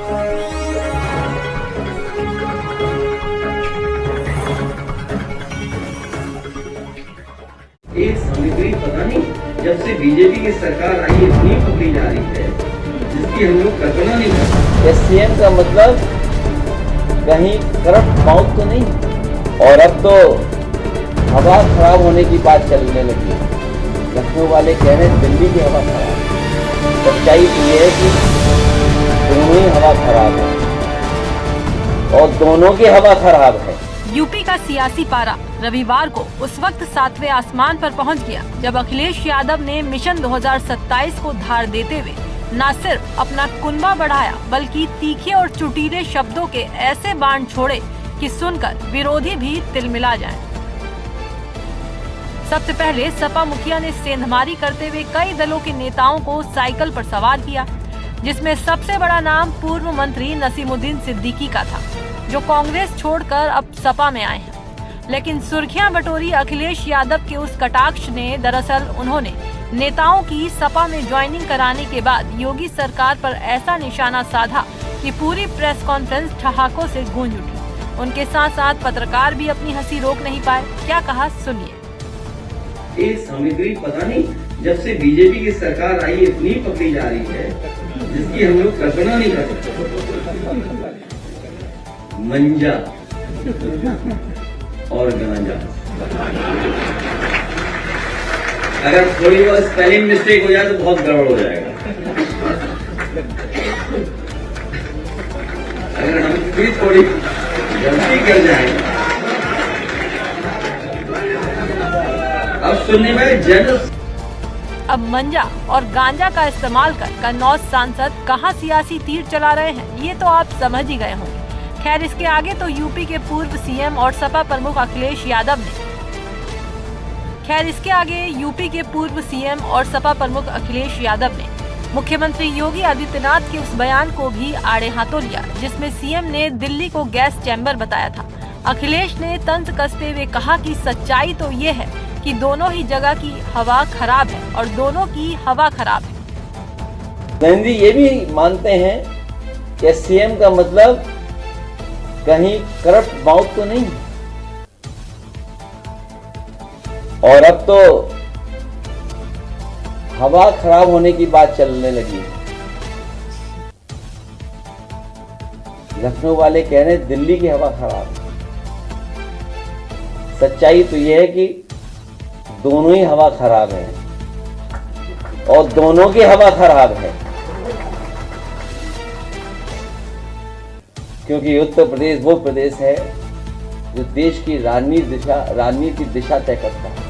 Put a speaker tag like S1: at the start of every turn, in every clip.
S1: एक सामग्री पता नहीं जब से बीजेपी की सरकार आई इतनी पकड़ी जा रही है जिसकी हम लोग कल्पना नहीं कर सकते।
S2: सीएम का मतलब कहीं करप्ट माउथ तो नहीं। और अब तो हवा खराब होने की बात चलने लगी है। लखनऊ वाले कह रहे हैं दिल्ली की हवा खराब। सच्चाई तो ये है कि दोनों ही हवा खराब है और दोनों की हवा खराब है।
S3: यूपी का सियासी पारा रविवार को उस वक्त 7वें आसमान पर पहुंच गया जब अखिलेश यादव ने मिशन 2027 को धार देते हुए न सिर्फ अपना कुनबा बढ़ाया बल्कि तीखे और चुटीले शब्दों के ऐसे बाण छोड़े कि सुनकर विरोधी भी तिलमिला जाएं। सबसे पहले सपा मुखिया ने सेंधमारी करते हुए कई दलों के नेताओं को साइकिल पर सवार किया, जिसमें सबसे बड़ा नाम पूर्व मंत्री नसीमुद्दीन सिद्दीकी का था, जो कांग्रेस छोड़कर अब सपा में आए हैं। लेकिन सुर्खियां बटोरी अखिलेश यादव के उस कटाक्ष ने दरअसल उन्होंने नेताओं की सपा में ज्वाइनिंग कराने के बाद योगी सरकार पर ऐसा निशाना साधा कि पूरी प्रेस कॉन्फ्रेंस ठहाकों से गूंज उठी। उनके साथ साथ पत्रकार भी अपनी हंसी रोक नहीं पाए। क्या कहा सुनिए।
S1: एक सामग्री पता नहीं जब से बीजेपी की सरकार आई इतनी पकड़ी जा रही है जिसकी हम लोग कल्पना नहीं कर सकते। मंजा और गांजा, अगर थोड़ी बहुत स्पेलिंग मिस्टेक हो जाए तो बहुत गड़बड़ हो जाएगा। अगर हम भी थोड़ी गलती कर जाएंगे। अब सुनने में जनरल
S3: अब मंजा और गांजा का इस्तेमाल कर कन्नौज सांसद कहां सियासी तीर चला रहे हैं ये तो आप समझ ही गए होंगे। खैर, इसके आगे तो यूपी के पूर्व सीएम और सपा प्रमुख अखिलेश यादव ने मुख्यमंत्री योगी आदित्यनाथ के उस बयान को भी आड़े हाथों लिया जिसमें सीएम ने दिल्ली को गैस चैम्बर बताया था। अखिलेश ने तंज कसते हुए कहा कि सच्चाई तो ये है कि दोनों ही जगह की हवा खराब है और दोनों की हवा खराब है।
S2: गांधी ये भी मानते हैं कि सीएम का मतलब कहीं करप्ट माउथ तो नहीं। और अब तो हवा खराब होने की बात चलने लगी है। लखनऊ वाले कह रहे हैं दिल्ली की हवा खराब है। सच्चाई तो यह है कि दोनों ही हवा खराब है और दोनों की हवा खराब है, क्योंकि उत्तर प्रदेश वो प्रदेश है जो देश की राजनीतिक दिशा तय करता है।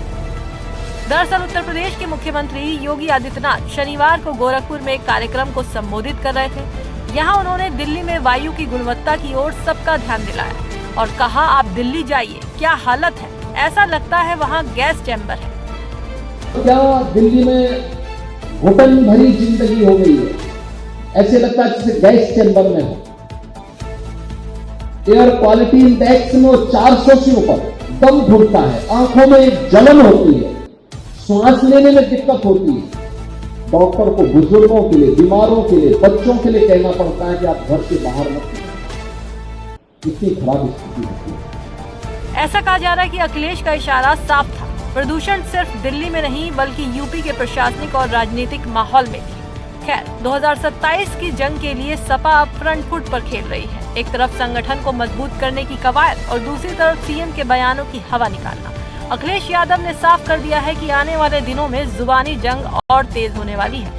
S3: दरअसल उत्तर प्रदेश के मुख्यमंत्री योगी आदित्यनाथ शनिवार को गोरखपुर में एक कार्यक्रम को संबोधित कर रहे थे। यहां उन्होंने दिल्ली में वायु की गुणवत्ता की ओर सबका ध्यान दिलाया और कहा, आप दिल्ली जाइए, क्या हालत है, ऐसा लगता है वहां गैस चैम्बर है।
S4: क्या दिल्ली में घुटन भरी जिंदगी हो गई है, ऐसे लगता है जैसे गैस चैम्बर में हो। एयर क्वालिटी इंडेक्स में 400 से ऊपर, दम घुटता है, आंखों में एक जलन होती है, सांस लेने में दिक्कत होती है। डॉक्टर को बुजुर्गों के लिए, बीमारों के लिए, बच्चों के लिए कहना पड़ता है कि आप घर से बाहर मत निकलिए। इतनी खराब स्थिति होती है।
S3: ऐसा कहा जा रहा है कि अखिलेश का इशारा साफ था। प्रदूषण सिर्फ दिल्ली में नहीं बल्कि यूपी के प्रशासनिक और राजनीतिक माहौल में भी। खैर, 2027 की जंग के लिए सपा अब फ्रंट फुट पर खेल रही है। एक तरफ संगठन को मजबूत करने की कवायद और दूसरी तरफ सीएम के बयानों की हवा निकालना। अखिलेश यादव ने साफ कर दिया है कि आने वाले दिनों में जुबानी जंग और तेज होने वाली है।